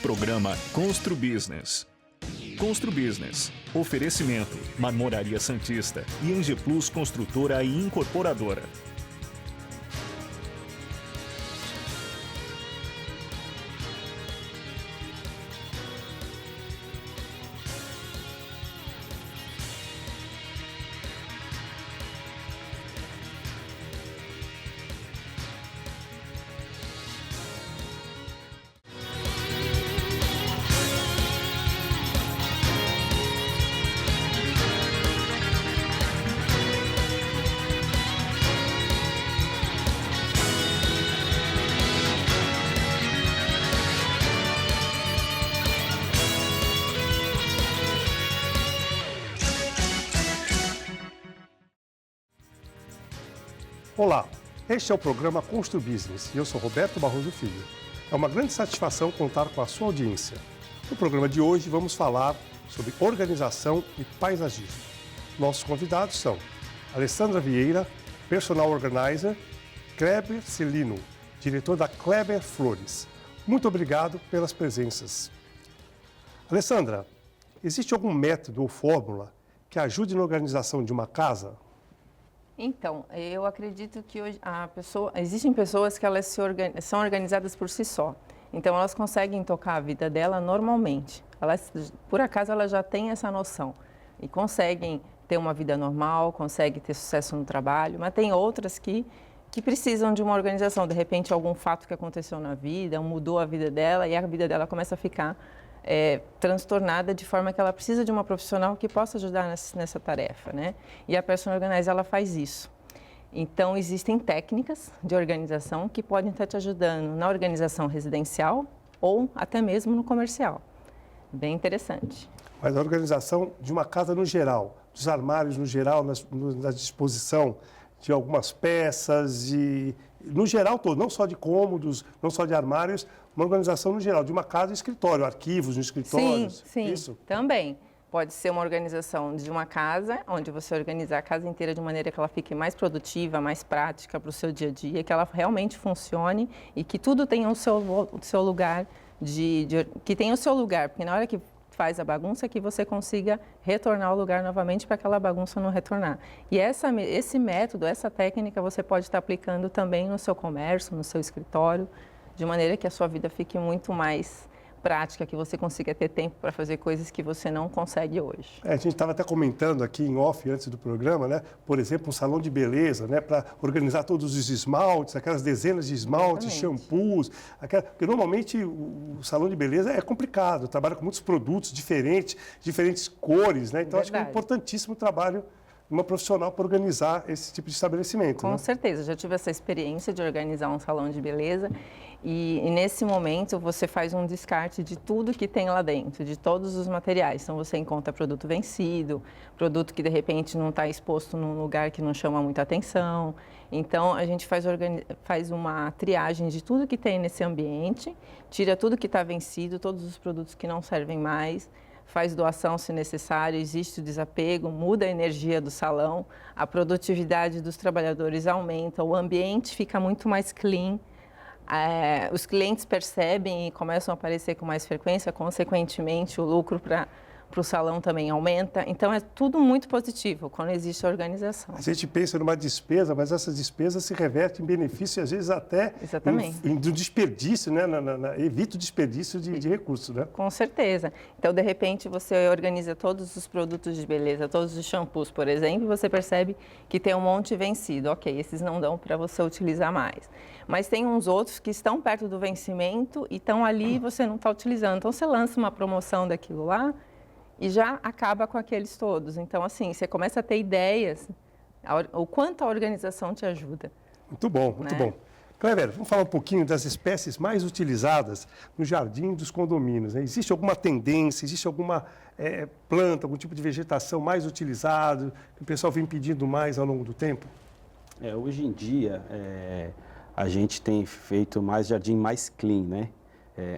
Programa Constru Business. Constru Business. Oferecimento: Marmoraria Santista e Eng Plus Construtora e Incorporadora. Olá, este é o programa Constru Business e eu sou Roberto Barroso Filho. É uma grande satisfação contar com a sua audiência. No programa de hoje vamos falar sobre organização e paisagismo. Nossos convidados são Alessandra Vieira, Personal Organizer, Kleber Celino, diretor da Kleber Flores. Muito obrigado pelas presenças. Alessandra, existe algum método ou fórmula que ajude na organização de uma casa? Então, eu acredito que hoje existem pessoas que elas são organizadas por si só. Então, elas conseguem tocar a vida dela normalmente. Por acaso, elas já têm essa noção e conseguem ter uma vida normal, conseguem ter sucesso no trabalho, mas tem outras que precisam de uma organização. De repente, algum fato que aconteceu na vida, mudou a vida dela e a vida dela começa a ficar transtornada, de forma que ela precisa de uma profissional que possa ajudar nessa tarefa, né? E a Personal Organizer, ela faz isso. Então, existem técnicas de organização que podem estar te ajudando na organização residencial ou até mesmo no comercial. Bem interessante. Mas a organização de uma casa no geral, dos armários no geral, na disposição de algumas peças e no geral todo, não só de cômodos, não só de armários, uma organização no geral, de uma casa e escritório, arquivos no escritório. Sim, isso? Também. Pode ser uma organização de uma casa, onde você organiza a casa inteira de maneira que ela fique mais produtiva, mais prática para o seu dia a dia, que ela realmente funcione e que tudo tenha o seu lugar, que tenha o seu lugar, porque na hora que faz a bagunça, que você consiga retornar ao lugar novamente para aquela bagunça não retornar. E esse método, essa técnica, você pode estar aplicando também no seu comércio, no seu escritório, de maneira que a sua vida fique muito mais prática, que você consiga ter tempo para fazer coisas que você não consegue hoje. A gente estava até comentando aqui em off, antes do programa, né? Por exemplo, um salão de beleza, né? Para organizar todos os esmaltes, aquelas dezenas de esmaltes, shampoos. Porque normalmente o salão de beleza é complicado, trabalha com muitos produtos diferentes cores, né? Então, acho que é importantíssimo o trabalho de uma profissional para organizar esse tipo de estabelecimento. Com certeza, já tive essa experiência de organizar um salão de beleza e nesse momento você faz um descarte de tudo que tem lá dentro, de todos os materiais. Então você encontra produto vencido, produto que de repente não está exposto num lugar que não chama muita atenção. Então a gente faz uma triagem de tudo que tem nesse ambiente, tira tudo que está vencido, todos os produtos que não servem mais, faz doação se necessário, existe o desapego, muda a energia do salão, a produtividade dos trabalhadores aumenta, o ambiente fica muito mais clean, os clientes percebem e começam a aparecer com mais frequência, consequentemente o lucro para o salão também aumenta. Então, é tudo muito positivo quando existe a organização. A gente pensa numa despesa, mas essas despesas se revertem em benefício e, às vezes, até do desperdício, né? Evita o desperdício de recursos, né? Com certeza. Então, de repente, você organiza todos os produtos de beleza, todos os shampoos, por exemplo, e você percebe que tem um monte vencido. Ok, esses não dão para você utilizar mais. Mas tem uns outros que estão perto do vencimento e estão ali e você não está utilizando. Então, você lança uma promoção daquilo lá e já acaba com aqueles todos. Então, assim, você começa a ter ideias, o quanto a organização te ajuda. Muito bom, muito bom. Kleber, vamos falar um pouquinho das espécies mais utilizadas no jardim dos condomínios, né? Existe alguma tendência, existe alguma planta, algum tipo de vegetação mais utilizado, que o pessoal vem pedindo mais ao longo do tempo? Hoje em dia, a gente tem feito mais jardim mais clean, né?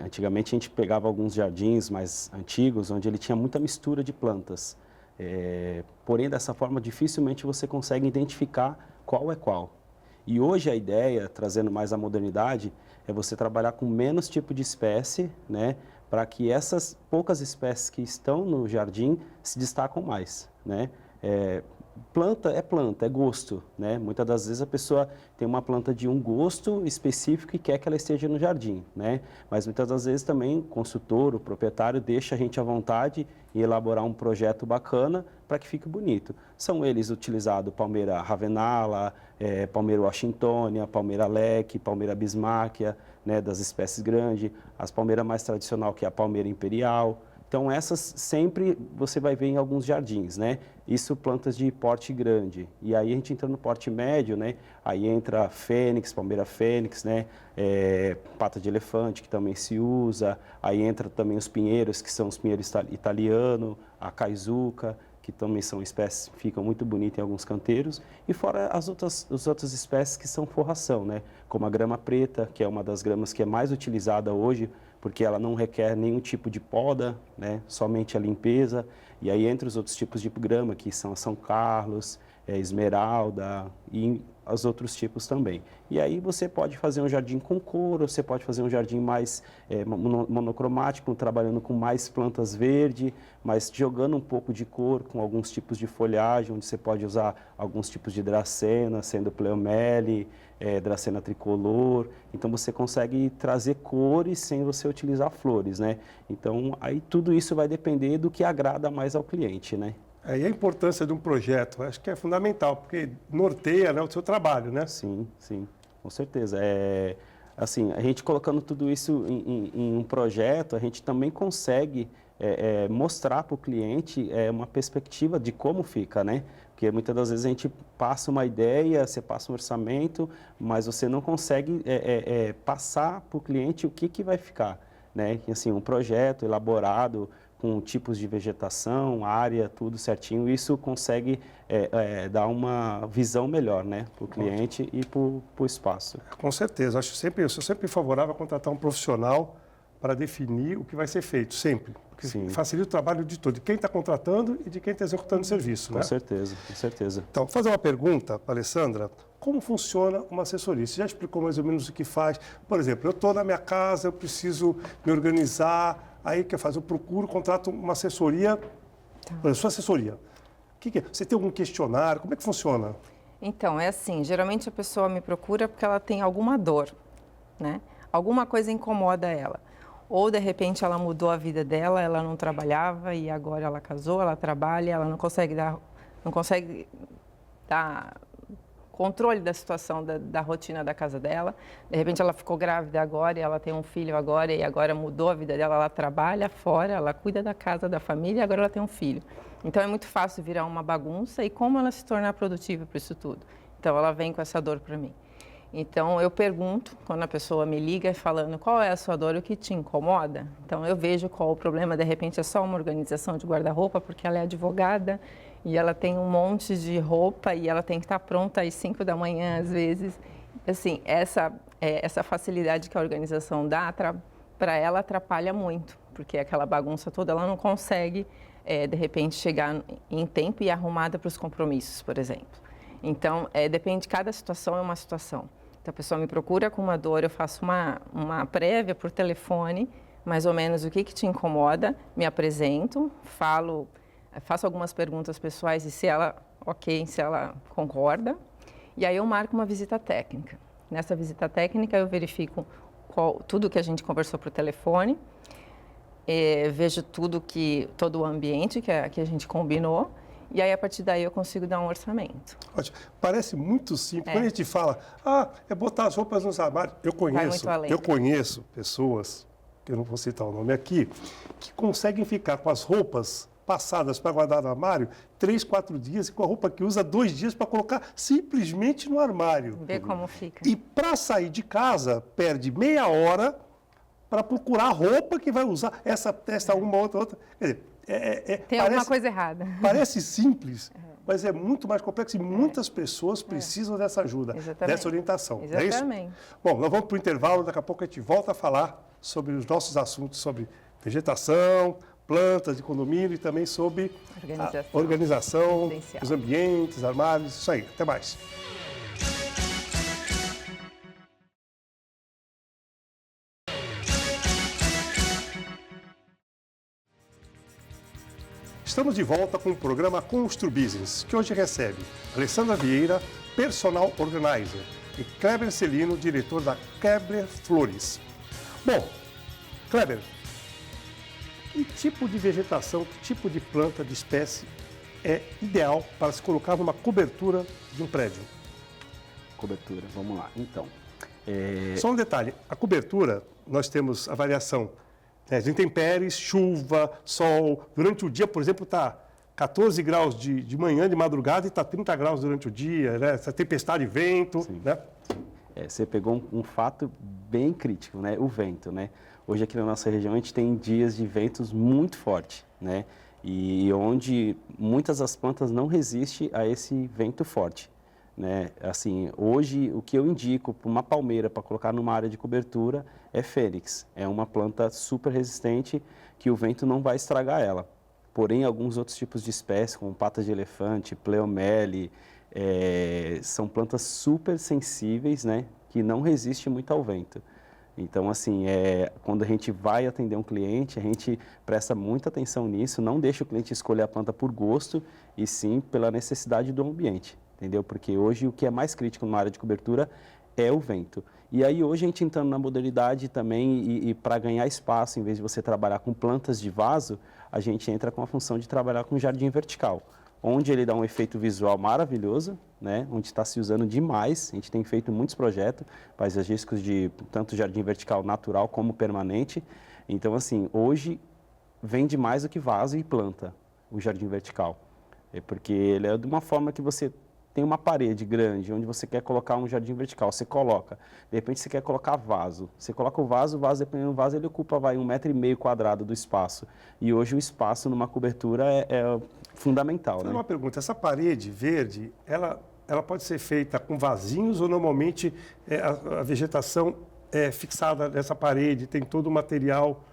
Antigamente a gente pegava alguns jardins mais antigos, onde ele tinha muita mistura de plantas. Porém, dessa forma, dificilmente você consegue identificar qual é qual. E hoje a ideia, trazendo mais a modernidade, é você trabalhar com menos tipo de espécie, né, para que essas poucas espécies que estão no jardim se destacam mais, né? Planta, é gosto, né? Muitas das vezes a pessoa tem uma planta de um gosto específico e quer que ela esteja no jardim, né? Mas muitas das vezes também o consultor, o proprietário deixa a gente à vontade em elaborar um projeto bacana para que fique bonito. São eles utilizados palmeira ravenala, palmeira washingtonia, palmeira leque, palmeira bismarckia, né, das espécies grandes, as palmeiras mais tradicional que é a palmeira imperial. Então, essas sempre você vai ver em alguns jardins, né? Isso plantas de porte grande. E aí a gente entra no porte médio, né? Aí entra fênix, palmeira fênix, né? Pata de elefante, que também se usa. Aí entra também os pinheiros, que são os pinheiros italianos, a caizuca, que também são espécies que ficam muito bonitas em alguns canteiros. E fora as outras espécies que são forração, né? Como a grama preta, que é uma das gramas que é mais utilizada hoje, porque ela não requer nenhum tipo de poda, né? Somente a limpeza. E aí entre os outros tipos de grama, que são a São Carlos, esmeralda e os outros tipos também. E aí você pode fazer um jardim com couro, você pode fazer um jardim mais monocromático, trabalhando com mais plantas verdes, mas jogando um pouco de cor com alguns tipos de folhagem, onde você pode usar alguns tipos de dracena, sendo pleomele, dracena tricolor. Então você consegue trazer cores sem você utilizar flores, né? Então aí tudo isso vai depender do que agrada mais ao cliente, né? E a importância de um projeto, acho que é fundamental, porque norteia, né, o seu trabalho, né? Sim, sim, com certeza. Assim, a gente colocando tudo isso em um projeto, a gente também consegue mostrar para o cliente uma perspectiva de como fica, né? Porque muitas das vezes a gente passa uma ideia, você passa um orçamento, mas você não consegue passar para o cliente o que vai ficar, né? E, assim, um projeto elaborado com tipos de vegetação, área, tudo certinho, isso consegue dar uma visão melhor, né, para o cliente e para o espaço. Com certeza, eu sou sempre favorável a contratar um profissional para definir o que vai ser feito, sempre. Porque Sim. Facilita o trabalho de todo, de quem está contratando e de quem está executando o serviço, né? Com certeza, com certeza. Então, vou fazer uma pergunta para a Alessandra. Como funciona uma assessoria? Você já explicou mais ou menos o que faz? Por exemplo, eu estou na minha casa, eu preciso me organizar, aí o que eu faço? Eu procuro, contrato uma assessoria. Por exemplo, sua assessoria. O que é? Você tem algum questionário? Como é que funciona? Então, é assim, geralmente a pessoa me procura porque ela tem alguma dor, né? Alguma coisa incomoda ela. Ou, de repente, ela mudou a vida dela, ela não trabalhava e agora ela casou, ela trabalha, ela não consegue dar controle da situação da rotina da casa dela. De repente, ela ficou grávida agora e ela tem um filho agora e agora mudou a vida dela, ela trabalha fora, ela cuida da casa, da família e agora ela tem um filho. Então, é muito fácil virar uma bagunça e como ela se tornar produtiva para isso tudo. Então, ela vem com essa dor para mim. Então, eu pergunto, quando a pessoa me liga falando qual é a sua dor, o que te incomoda. Então, eu vejo qual o problema, de repente é só uma organização de guarda-roupa, porque ela é advogada e ela tem um monte de roupa e ela tem que estar pronta às 5 da manhã, às vezes. Assim, essa facilidade que a organização dá, para ela atrapalha muito, porque aquela bagunça toda ela não consegue, de repente, chegar em tempo e arrumada para os compromissos, por exemplo. Então, depende, cada situação é uma situação. Então, a pessoa me procura com uma dor, eu faço uma prévia por telefone, mais ou menos o que te incomoda, me apresento, faço algumas perguntas pessoais e se ela concorda, e aí eu marco uma visita técnica. Nessa visita técnica eu verifico tudo que a gente conversou por telefone, vejo todo o ambiente que a gente combinou, e aí, a partir daí, eu consigo dar um orçamento. Ótimo. Parece muito simples. Quando a gente fala, é botar as roupas nos armários. Eu conheço pessoas, que eu não vou citar o nome aqui, que conseguem ficar com as roupas passadas para guardar no armário 3, 4 dias e com a roupa que usa 2 dias para colocar simplesmente no armário. Vê como fica. E para sair de casa, perde meia hora para procurar a roupa que vai usar. Essa testa uma, outra. Quer dizer, tem alguma coisa errada. Parece simples, mas é muito mais complexo e muitas pessoas precisam dessa ajuda, dessa orientação. Exatamente. É isso? Bom, nós vamos para o intervalo, daqui a pouco a gente volta a falar sobre os nossos assuntos sobre vegetação, plantas de condomínio e também sobre a organização, os ambientes, armários, isso aí. Até mais. Estamos de volta com o programa Constru Business, que hoje recebe Alessandra Vieira, Personal Organizer, e Kleber Celino, diretor da Kleber Flores. Bom, Kleber, que tipo de vegetação, que tipo de planta, de espécie é ideal para se colocar numa cobertura de um prédio? Cobertura, vamos lá. Então, Só um detalhe, a cobertura, nós temos a variação de intempéries, chuva, sol. Durante o dia, por exemplo, está 14 graus de manhã, de madrugada, e está 30 graus durante o dia, né? Essa tempestade, vento, né? Você pegou um fato bem crítico, né? O vento, né? Hoje aqui na nossa região a gente tem dias de ventos muito fortes, né? E onde muitas das plantas não resistem a esse vento forte, né? Assim, hoje o que eu indico para uma palmeira para colocar numa área de cobertura é fênix. É uma planta super resistente que o vento não vai estragar ela. Porém, alguns outros tipos de espécies, como patas de elefante, pleomele, são plantas super sensíveis, né? Que não resistem muito ao vento. Então, assim, quando a gente vai atender um cliente, a gente presta muita atenção nisso, não deixa o cliente escolher a planta por gosto, e sim pela necessidade do ambiente, entendeu? Porque hoje o que é mais crítico numa área de cobertura é o vento. E aí hoje a gente entrando na modernidade também, e para ganhar espaço, em vez de você trabalhar com plantas de vaso, a gente entra com a função de trabalhar com jardim vertical, onde ele dá um efeito visual maravilhoso, né? Onde está se usando demais. A gente tem feito muitos projetos paisagísticos de tanto jardim vertical natural como permanente. Então, assim, hoje vende mais do que vaso e planta o jardim vertical. Porque ele é de uma forma que você tem uma parede grande, onde você quer colocar um jardim vertical, você coloca. De repente você quer colocar vaso. Você coloca o vaso, dependendo do vaso, ele ocupa 1,5 m² do espaço. E hoje o espaço numa cobertura é fundamental, né? Uma pergunta, essa parede verde, ela pode ser feita com vasinhos ou normalmente a vegetação é fixada nessa parede, tem todo o material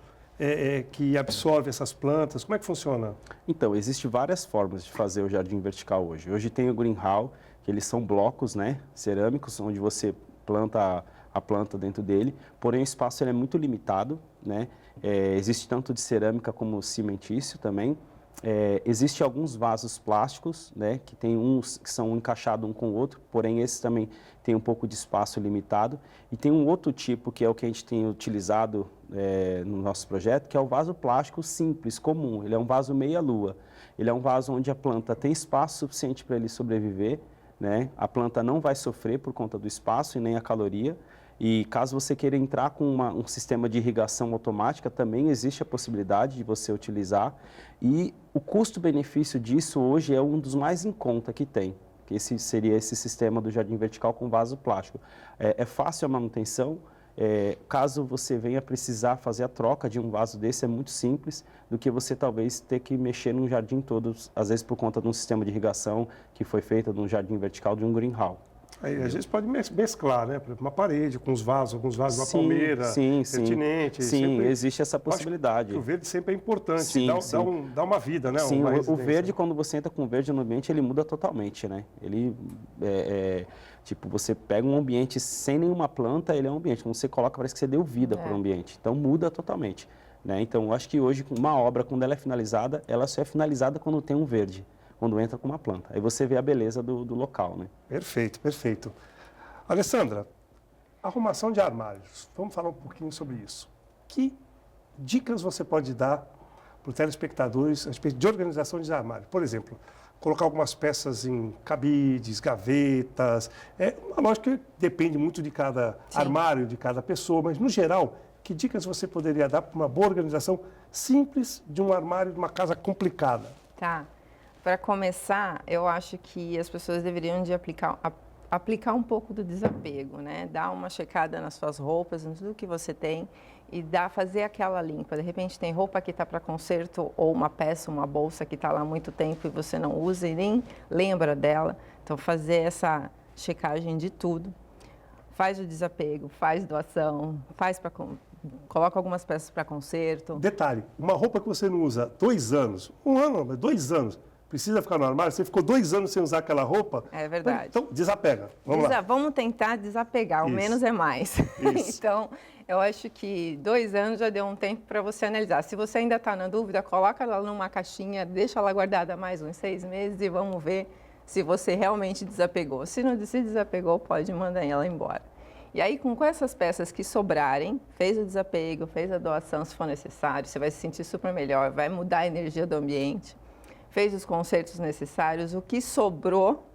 que absorve essas plantas? Como é que funciona? Então, existem várias formas de fazer o jardim vertical hoje. Hoje tem o greenhouse, que eles são blocos, né, cerâmicos, onde você planta a planta dentro dele, porém o espaço ele é muito limitado, né? Existe tanto de cerâmica como cimentício também. Existem alguns vasos plásticos, né, que tem uns que são encaixados um com o outro, porém esses também tem um pouco de espaço limitado. E tem um outro tipo que é o que a gente tem utilizado no nosso projeto, que é o vaso plástico simples, comum. Ele é um vaso meia-lua. Ele é um vaso onde a planta tem espaço suficiente para ele sobreviver, né? A planta não vai sofrer por conta do espaço e nem a caloria. E caso você queira entrar com um sistema de irrigação automática, também existe a possibilidade de você utilizar. E o custo-benefício disso hoje é um dos mais em conta que tem. Que esse seria esse sistema do jardim vertical com vaso plástico. É fácil a manutenção. Caso você venha precisar fazer a troca de um vaso desse, é muito simples, do que você talvez ter que mexer num jardim todo, às vezes por conta de um sistema de irrigação que foi feito num jardim vertical de um greenhouse. Aí, às vezes pode mesclar, né? Por exemplo, uma parede com alguns vasos, uma palmeira, pertinente. Sim, sempre existe essa possibilidade. O verde sempre é importante, sim. Dá uma vida, né? Sim, o verde, quando você entra com o verde no ambiente, ele muda totalmente, né? Ele tipo, você pega um ambiente sem nenhuma planta, ele é um ambiente. Quando você coloca, parece que você deu vida para o ambiente. Então, muda totalmente, né? Então, eu acho que hoje, uma obra, quando ela é finalizada, ela só é finalizada quando tem um verde. Quando entra com uma planta. Aí você vê a beleza do local, né? Perfeito, perfeito. Alessandra, arrumação de armários. Vamos falar um pouquinho sobre isso. Que dicas você pode dar para os telespectadores a respeito de organização de armários? Por exemplo, colocar algumas peças em cabides, gavetas. Lógico que depende muito de cada armário, de cada pessoa, mas, no geral, que dicas você poderia dar para uma boa organização simples de um armário de uma casa complicada? Tá. Para começar, eu acho que as pessoas deveriam de aplicar um pouco do desapego, né? Dar uma checada nas suas roupas, em tudo que você tem e fazer aquela limpa. De repente tem roupa que está para conserto ou uma peça, uma bolsa que está lá há muito tempo e você não usa e nem lembra dela. Então, fazer essa checagem de tudo. Faz o desapego, faz doação, coloca algumas peças para conserto. Detalhe, uma roupa que você não usa 2 anos, 1 ano, mas 2 anos, precisa ficar no armário? Você ficou 2 anos sem usar aquela roupa? É verdade. Então, desapega. Vamos lá. Vamos tentar desapegar, o menos é mais. Isso. Então, Eu acho que 2 anos já deu um tempo para você analisar. Se você ainda está na dúvida, coloca ela numa caixinha, deixa ela guardada mais uns 6 meses e vamos ver se você realmente desapegou. Se não se desapegou, pode mandar ela embora. E aí, com essas peças que sobrarem, fez o desapego, fez a doação se for necessário, você vai se sentir super melhor, vai mudar a energia do ambiente, fez os consertos necessários, o que sobrou,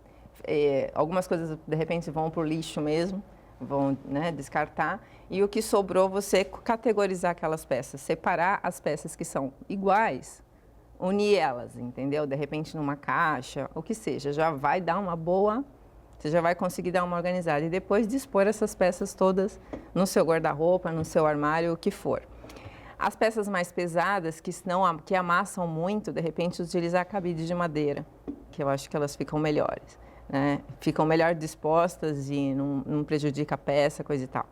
algumas coisas de repente vão para o lixo mesmo, vão, né, descartar, e o que sobrou você categorizar aquelas peças, separar as peças que são iguais, unir elas, entendeu? De repente numa caixa, o que seja, já vai dar uma boa, você já vai conseguir dar uma organizada e depois dispor essas peças todas no seu guarda-roupa, no seu armário, o que for. As peças mais pesadas, que amassam muito, de repente utilizar cabides de madeira, que eu acho que elas ficam melhores, né? Ficam melhor dispostas e não prejudica a peça, coisa e tal.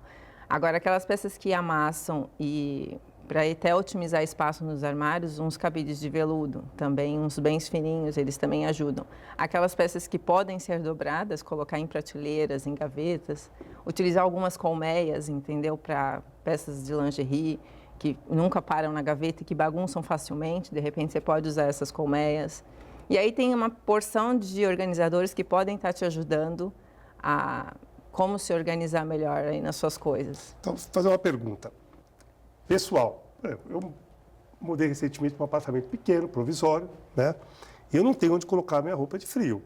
Agora, aquelas peças que amassam e para até otimizar espaço nos armários, uns cabides de veludo, também uns bem fininhos, eles também ajudam. Aquelas peças que podem ser dobradas, colocar em prateleiras, em gavetas, utilizar algumas colmeias, entendeu? Para peças de lingerie, que nunca param na gaveta e que bagunçam facilmente, de repente você pode usar essas colmeias. E aí tem uma porção de organizadores que podem estar te ajudando a como se organizar melhor aí nas suas coisas. Então, vou fazer uma pergunta. Pessoal, eu mudei recentemente para um apartamento pequeno, provisório, né? E eu não tenho onde colocar a minha roupa de frio.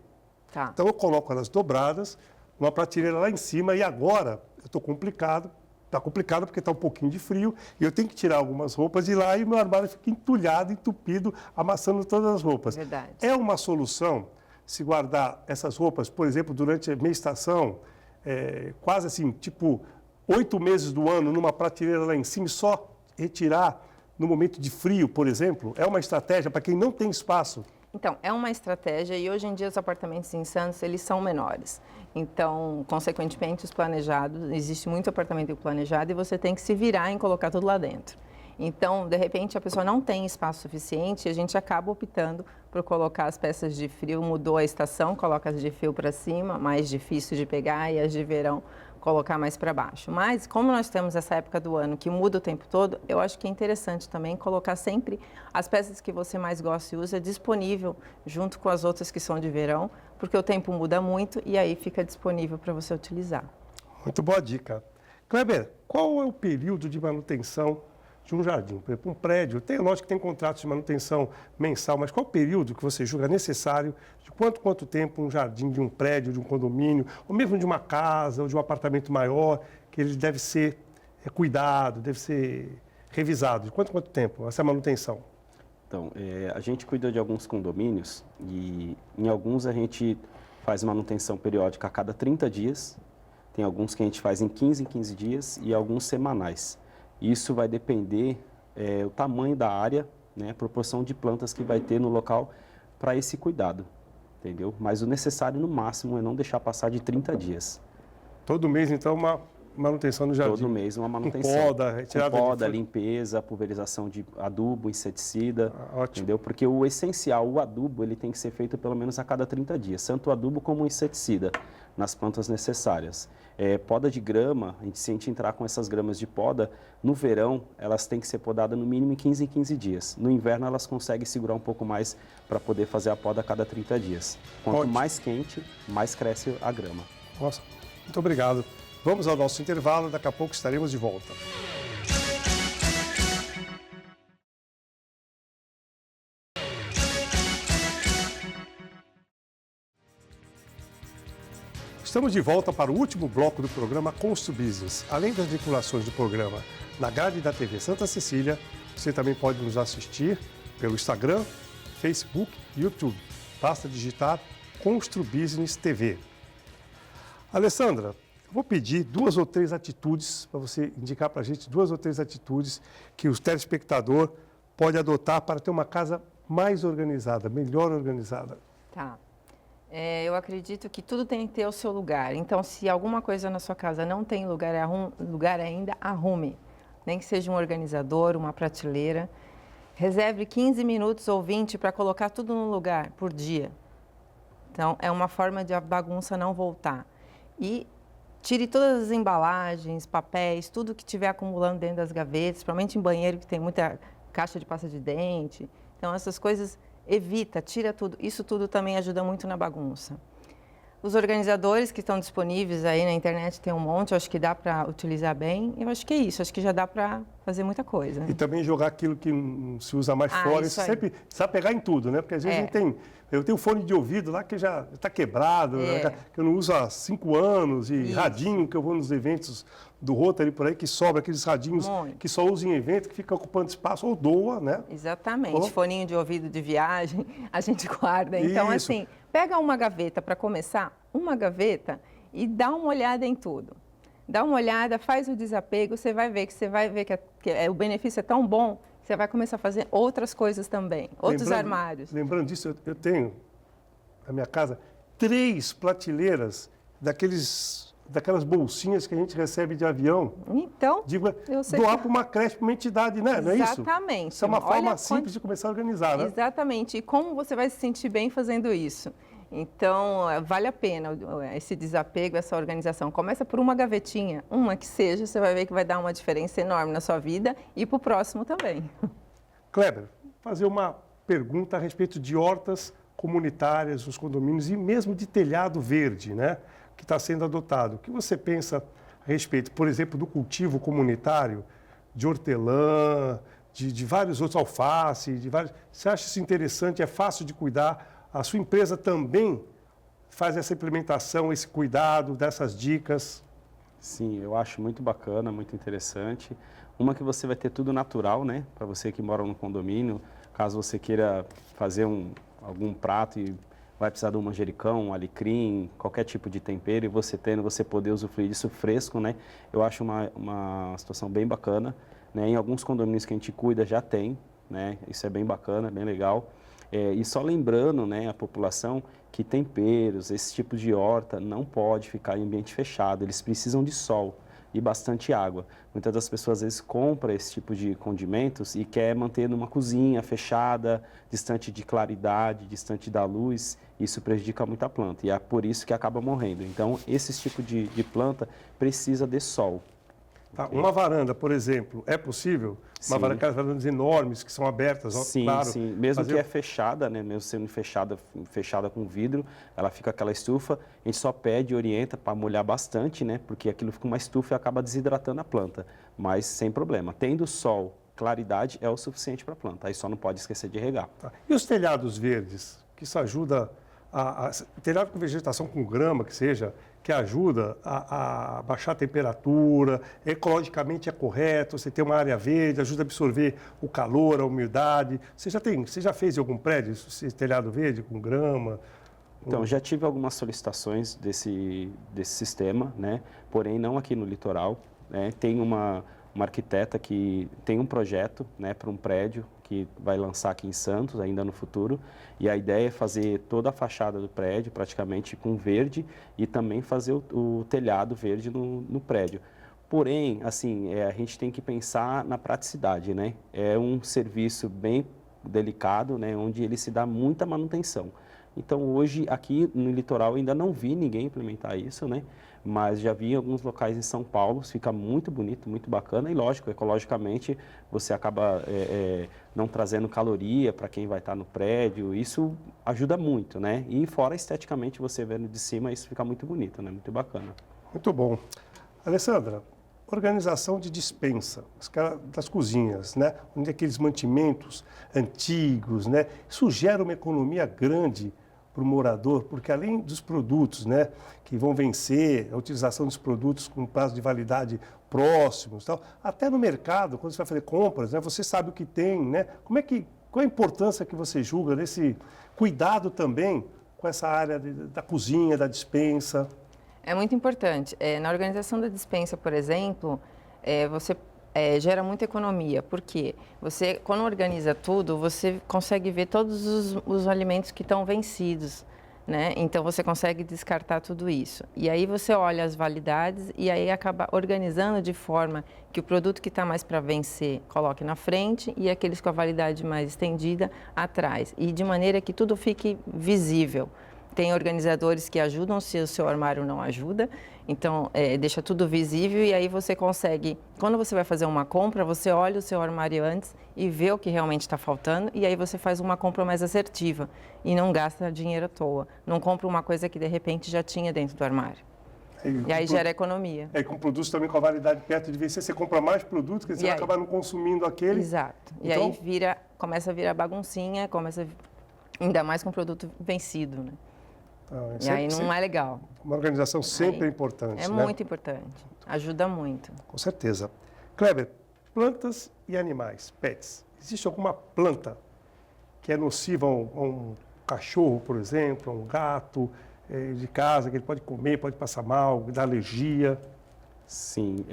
Tá. Então, eu coloco elas dobradas, uma prateleira lá em cima, e agora eu estou complicado. Está complicado porque está um pouquinho de frio, e eu tenho que tirar algumas roupas de lá, e o meu armário fica entulhado, entupido, amassando todas as roupas. Verdade. É uma solução se guardar essas roupas, por exemplo, durante a minha estação, quase assim, tipo 8 meses do ano, numa prateleira lá em cima, e só retirar no momento de frio, por exemplo? É uma estratégia para quem não tem espaço? Então, é uma estratégia e hoje em dia os apartamentos em Santos, eles são menores. Então, consequentemente, os planejados, existe muito apartamento planejado e você tem que se virar em colocar tudo lá dentro. Então, de repente, a pessoa não tem espaço suficiente e a gente acaba optando por colocar as peças de frio, mudou a estação, coloca as de frio para cima, mais difícil de pegar, e as de verão colocar mais para baixo. Mas, como nós temos essa época do ano que muda o tempo todo, eu acho que é interessante também colocar sempre as peças que você mais gosta e usa disponível junto com as outras que são de verão, porque o tempo muda muito e aí fica disponível para você utilizar. Muito boa dica. Kleber, qual é o período de manutenção de um jardim? Por exemplo, um prédio, lógico que tem contratos de manutenção mensal, mas qual o período que você julga necessário, de quanto tempo um jardim de um prédio, de um condomínio, ou mesmo de uma casa ou de um apartamento maior, que ele deve ser cuidado, deve ser revisado? De quanto tempo essa manutenção? Então, a gente cuida de alguns condomínios e em alguns a gente faz manutenção periódica a cada 30 dias, tem alguns que a gente faz em 15 dias e alguns semanais. Isso vai depender o tamanho da área, né, a proporção de plantas que vai ter no local para esse cuidado, entendeu? Mas o necessário no máximo é não deixar passar de 30 dias. Todo mês, então, uma manutenção no jardim? Todo mês uma manutenção. Poda, limpeza, pulverização de adubo, inseticida, ótimo. Entendeu? Porque o essencial, o adubo, ele tem que ser feito pelo menos a cada 30 dias, tanto o adubo como o inseticida, nas plantas necessárias. Poda de grama, se a gente entrar com essas gramas de poda, no verão elas têm que ser podadas no mínimo em 15 dias. No inverno elas conseguem segurar um pouco mais para poder fazer a poda a cada 30 dias. Quanto ótimo. Mais quente, mais cresce a grama. Nossa, muito obrigado. Vamos ao nosso intervalo, daqui a pouco estaremos de volta. Estamos de volta para o último bloco do programa Constru Business. Além das vinculações do programa na grade da TV Santa Cecília, você também pode nos assistir pelo Instagram, Facebook e YouTube. Basta digitar Constru Business TV. Alessandra, eu vou pedir 2 ou 3 atitudes para você indicar para a gente 2 ou 3 atitudes que o telespectador pode adotar para ter uma casa mais organizada, melhor organizada. Tá. Eu acredito que tudo tem que ter o seu lugar. Então, se alguma coisa na sua casa não tem lugar ainda, arrume. Nem que seja um organizador, uma prateleira. Reserve 15 minutos ou 20 para colocar tudo no lugar por dia. Então, é uma forma de a bagunça não voltar. E Tire todas as embalagens, papéis, tudo que estiver acumulando dentro das gavetas, principalmente em banheiro que tem muita caixa de pasta de dente. Então, essas coisas, evita, tira tudo. Isso tudo também ajuda muito na bagunça. Os organizadores que estão disponíveis aí na internet tem um monte, eu acho que dá para utilizar bem. Eu acho que é isso, acho que já dá para fazer muita coisa. E também jogar aquilo que não se usa mais fora, isso sempre precisa pegar em tudo, né? Porque às vezes eu tenho fone de ouvido lá que já está quebrado, né? Que eu não uso há 5 anos, e radinho que eu vou nos eventos do Rotary por aí, que sobra aqueles radinhos que só usam em evento, que fica ocupando espaço ou doa, né? Exatamente, foninho de ouvido de viagem, a gente guarda. Então, assim, pega uma gaveta para começar, uma gaveta, e dá uma olhada em tudo. Dá uma olhada, faz o desapego, você vai ver que o benefício é tão bom, que você vai começar a fazer outras coisas também, outros armários. Lembrando disso, eu tenho na minha casa 3 prateleiras daquelas bolsinhas que a gente recebe de avião. Então, doar para uma creche, para uma entidade, né? Não é isso? Exatamente. Isso é uma forma simples de começar a organizar, né? Exatamente. E como você vai se sentir bem fazendo isso? Então, vale a pena esse desapego, essa organização. Começa por uma gavetinha, uma que seja, você vai ver que vai dar uma diferença enorme na sua vida e para o próximo também. Kleber, fazer uma pergunta a respeito de hortas comunitárias nos condomínios e mesmo de telhado verde, né? Que está sendo adotado. O que você pensa a respeito, por exemplo, do cultivo comunitário de hortelã, de vários outros, alface, Você acha isso interessante, é fácil de cuidar? A sua empresa também faz essa implementação, esse cuidado, dessas dicas? Sim, eu acho muito bacana, muito interessante. Uma que você vai ter tudo natural, né? Para você que mora no condomínio, caso você queira fazer algum prato e vai precisar de um manjericão, um alecrim, qualquer tipo de tempero, e você poder usufruir disso fresco, né? Eu acho uma situação bem bacana, né? Em alguns condomínios que a gente cuida já tem, né? Isso é bem bacana, bem legal. E só lembrando, né, a população que temperos, esse tipo de horta não pode ficar em ambiente fechado, eles precisam de sol e bastante água. Muitas das pessoas às vezes compram esse tipo de condimentos e quer manter numa cozinha fechada, distante de claridade, distante da luz, isso prejudica muito a planta e é por isso que acaba morrendo. Então, esse tipo de planta precisa de sol. Tá, uma varanda, por exemplo, é possível? Sim. Aquelas varandas enormes que são abertas, sim, claro. Sim, mesmo que é fechada, né, mesmo sendo fechada com vidro, ela fica aquela estufa, a gente só pede e orienta para molhar bastante, né, porque aquilo fica uma estufa e acaba desidratando a planta, mas sem problema. Tendo sol, claridade é o suficiente para a planta, aí só não pode esquecer de regar. Tá. E os telhados verdes, que isso ajuda telhado com vegetação com grama, que seja, que ajuda a baixar a temperatura, ecologicamente é correto, você tem uma área verde, ajuda a absorver o calor, a umidade. Você já fez em algum prédio esse telhado verde com grama? Então, já tive algumas solicitações desse sistema, né? Porém não aqui no litoral, né? Tem uma arquiteta que tem um projeto, né, para um prédio que vai lançar aqui em Santos, ainda no futuro, e a ideia é fazer toda a fachada do prédio praticamente com verde e também fazer o telhado verde no prédio. Porém, assim, a gente tem que pensar na praticidade, né? É um serviço bem delicado, né, onde ele se dá muita manutenção. Então, hoje, aqui no litoral, ainda não vi ninguém implementar isso, né? Mas já vi em alguns locais em São Paulo, fica muito bonito, muito bacana e, lógico, ecologicamente, você acaba não trazendo caloria para quem vai estar no prédio, isso ajuda muito, né? E fora, esteticamente, você vendo de cima, isso fica muito bonito, né? Muito bacana. Muito bom. Alessandra, organização de despensa das cozinhas, né? Onde aqueles mantimentos antigos, né? Isso gera uma economia grande para o morador, porque além dos produtos, né, que vão vencer, a utilização dos produtos com prazo de validade próximos, tal, até no mercado, quando você vai fazer compras, né, você sabe o que tem, né? Qual a importância que você julga desse cuidado também com essa área da cozinha, da despensa? É muito importante. Na organização da despensa, por exemplo, você gera muita economia, porque você, quando organiza tudo, você consegue ver todos os alimentos que estão vencidos, né? Então, você consegue descartar tudo isso. E aí você olha as validades e aí acaba organizando de forma que o produto que está mais para vencer coloque na frente e aqueles com a validade mais estendida atrás. E de maneira que tudo fique visível. Tem organizadores que ajudam se o seu armário não ajuda, então deixa tudo visível e aí você consegue, quando você vai fazer uma compra, você olha o seu armário antes e vê o que realmente está faltando e aí você faz uma compra mais assertiva e não gasta dinheiro à toa, não compra uma coisa que de repente já tinha dentro do armário. E aí gera economia. Com produtos também com a validade perto de vencer, você compra mais produtos, que você vai acabar não consumindo aquele. Exato. E então... aí começa a virar baguncinha, ainda mais com produto vencido, né? E aí não é legal. Uma organização sempre é importante. É muito importante. Ajuda muito. Com certeza. Kleber, plantas e animais, pets. Existe alguma planta que é nociva a um cachorro, por exemplo, a um gato de casa, que ele pode comer, pode passar mal, dar alergia? Sim.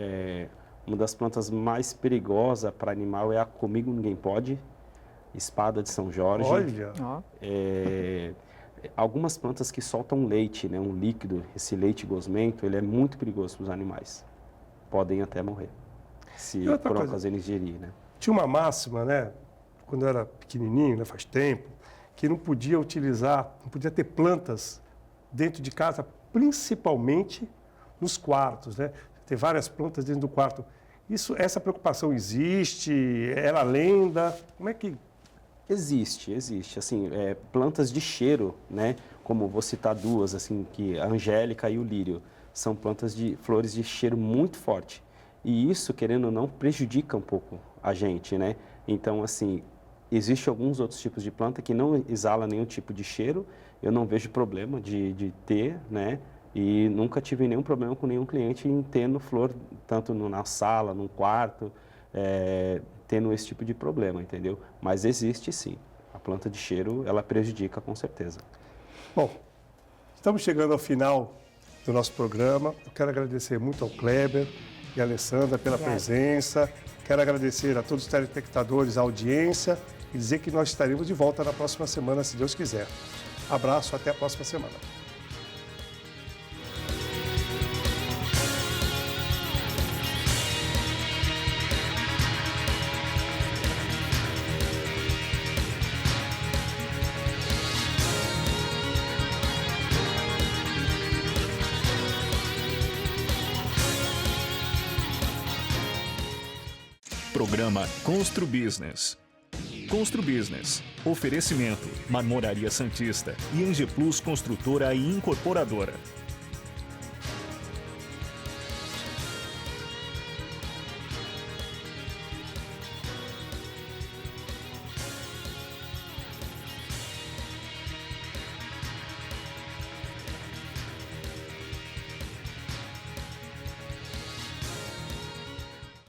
Uma das plantas mais perigosas para animal é a Comigo Ninguém Pode, espada de São Jorge. Olha! Algumas plantas que soltam leite, né, um líquido, esse leite gosmento, ele é muito perigoso para os animais. Podem até morrer, se por uma ocasião ingerir, né? Tinha uma máxima, né, quando eu era pequenininho, né, faz tempo, que não podia ter plantas dentro de casa, principalmente nos quartos, né? Ter várias plantas dentro do quarto. Essa preocupação existe? Era lenda? Como é que... Existe. Assim, plantas de cheiro, né? Como vou citar duas, assim, que a angélica e o lírio, são plantas de flores de cheiro muito forte. E isso, querendo ou não, prejudica um pouco a gente, né? Então, assim, existem alguns outros tipos de planta que não exala nenhum tipo de cheiro. Eu não vejo problema de ter, né? E nunca tive nenhum problema com nenhum cliente em tendo flor, tanto na sala, no quarto, tendo esse tipo de problema, entendeu? Mas existe sim. A planta de cheiro, ela prejudica com certeza. Bom, estamos chegando ao final do nosso programa. Eu quero agradecer muito ao Kleber e à Alessandra pela presença. Quero agradecer a todos os telespectadores, a audiência e dizer que nós estaremos de volta na próxima semana, se Deus quiser. Abraço, até a próxima semana. Programa Constru Business. Constru Business. Oferecimento: Marmoraria Santista e Angeplus Construtora e Incorporadora.